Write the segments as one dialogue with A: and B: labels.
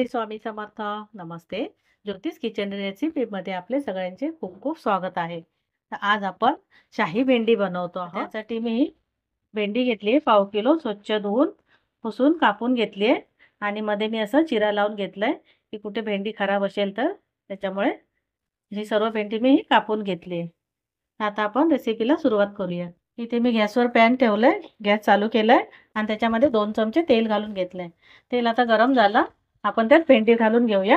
A: श्री स्वामी समर्थ. नमस्ते. ज्योतिष किचन रेसिपीमध्ये आपले सगळ्यांचे खूप खूप स्वागत आहे. तर आज आपण शाही भेंडी बनवतो आहोत. त्यासाठी मी भेंडी घेतली आहे 1/2 किलो, स्वच्छ धुवून पुसून कापून घेतली आहे आणि मध्ये मी असं चिरा लावून घेतलाय की कुठे भेंडी खराब असेल तर त्याच्यामुळे ही सर्व भेंडी मी कापून घेतली आहे. आता आपण रेसिपीला सुरुवात करूया. इथे मी गॅसवर पॅन ठेवलाय, गॅस चालू केलाय आणि त्याच्यामध्ये 2 चमचे तेल घालून घेतलंय. तेल आता गरम झालं, आपण त्यात भेंडी घालून घेऊया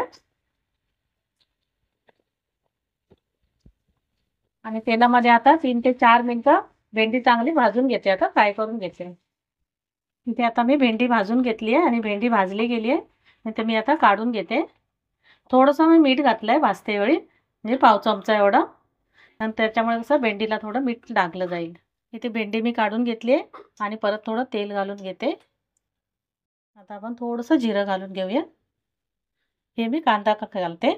A: आणि तेलामध्ये आता 3 ते 4 मिनिटं भेंडी चांगली भाजून घेते. आता फ्राय करून घेते. इथे आता मी भेंडी भाजून घेतली आहे आणि भेंडी भाजली गेली आहे. तर मी आता काढून घेते. थोडंसं मी मीठ घातलंय भाजते वेळी, म्हणजे 1/2 चमचा एवढा, आणि त्याच्यामुळे कसं भेंडीला थोडं मीठ लागलं जाईल. इथे भेंडी मी काढून घेतली आहे आणि परत थोडं तेल घालून घेते. आता आपण थोडंसं जिरं घालून घेऊया. हे मी कांदा घालते.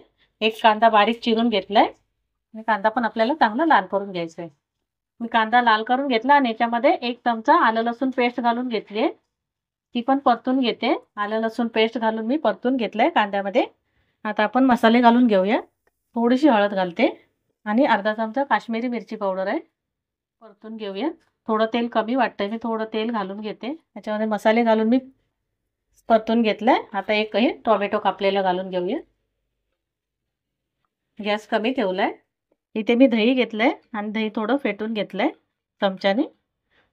A: एक कांदा बारीक चिरून घेतलाय आणि कांदा पण आपल्याला चांगला लाल करून घ्यायचा आहे. मी कांदा लाल करून घेतला आणि याच्यामध्ये 1 चमचा आलं लसूण पेस्ट घालून घेतली आहे. ती पण परतून घेते. आलं लसूण पेस्ट घालून मी परतून घेतलंय कांद्यामध्ये. आता आपण मसाले घालून घेऊया. थोडीशी हळद घालते आणि अर्धा चमचा काश्मीरी मिरची पावडर आहे. परतून घेऊया. थोडं तेल कमी वाटतंय, मी थोडं तेल घालून घेते. त्याच्यामध्ये मसाले घालून मी परतून घेतलाय. आता एक हे टोमॅटो कापलेला घालून घेऊया. गॅस कमी ठेवलाय. इथे मी दही घेतलंय आणि दही थोडं फेटून घेतलंय चमच्याने.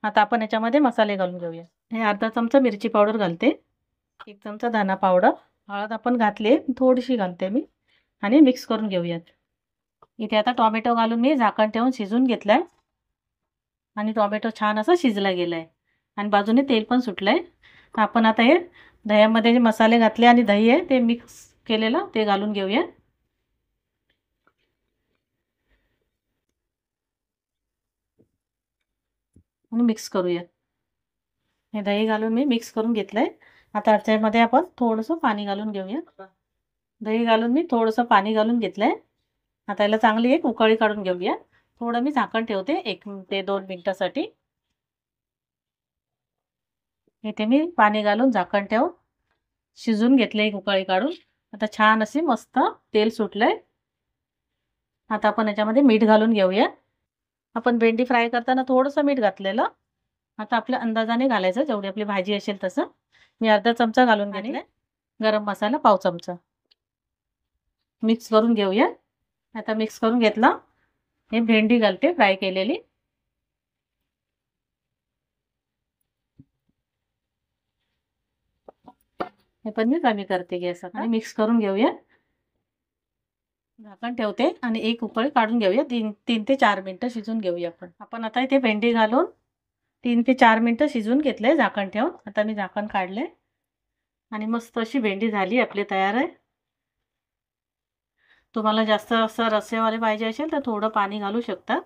A: आता आपण याच्यामध्ये मसाले घालून घेऊया. हे अर्धा चमचा मिरची पावडर घालते, 1 चमचा धना पावडर, हळद आपण घातली थोडीशी घालते मी, आणि मिक्स करून घेऊयात. इथे आता टोमॅटो घालून मी झाकण ठेवून शिजवून घेतलाय आणि टोमॅटो छान असा शिजला गेलाय आणि बाजूने तेल पण सुटलंय. आपण आता हे दह्यामध्ये जे मसाले घातले आणि दही आहे ते मिक्स केलेलं ते घालून घेऊया. आणि मिक्स करूया. हे दही घालून मी मिक्स करून घेतलंय. आता याच्यामध्ये आपण थोडंसं पाणी घालून घेऊया. दही घालून मी थोडंसं पाणी घालून घेतलंय. आता याला चांगली एक उकळी काढून घेऊया. थोडं मी झाकण ठेवते 1 ते 2 मिनिटासाठी. इथे मी पाणी घालून झाकण ठेवून शिजून घेतले एक उकळी काढून. आता छान अशी मस्त तेल सुटलंय. आता आपण याच्यामध्ये मीठ घालून घेऊया. आपण भेंडी फ्राय करताना थोडंसं मीठ घातलेलं. आता आपल्या अंदाजाने घालायचं, जेवढी आपली भाजी असेल तसं. मी अर्धा चमचा घालून घेतलाय. गरम मसाला 1/2 चमचा. मिक्स करून घेऊया. आता मिक्स करून घेतला. हे भेंडी घालते फ्राय केलेली. हे पण मी कमी करते गॅस आणि मिक्स करून घेऊया. झाकण ठेवते आणि एक उकळी काढून घेऊया. 3 ते 4 मिनिटं शिजून घेऊया आपण आता इथे भेंडी घालून 3 ते 4 मिनिटं शिजवून घेतले झाकण ठेवून. आता मी झाकण काढले आणि मस्त अशी भेंडी झाली आपली तयार आहे. तुम्हाला जास्त असं रस्सेवाले पाहिजे असेल तर थोडं पाणी घालू शकता.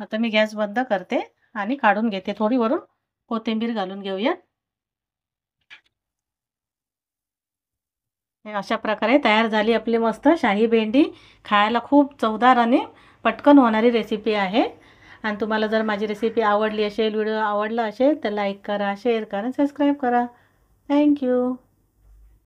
A: आता मी गॅस बंद करते आणि काढून घेते. थोडी वरून कोथिंबीर घालून घेऊया. अशा प्रकारे तयार झाली आपली मस्त शाही भेंडी. खायला खूप चवदार आणि पटकन होणारी रेसिपी आहे. आणि तुम्हाला जर माझी रेसिपी आवडली असेल, व्हिडिओ आवडला असेल तर लाईक करा, शेअर करा, सबस्क्राईब करा. थँक्यू.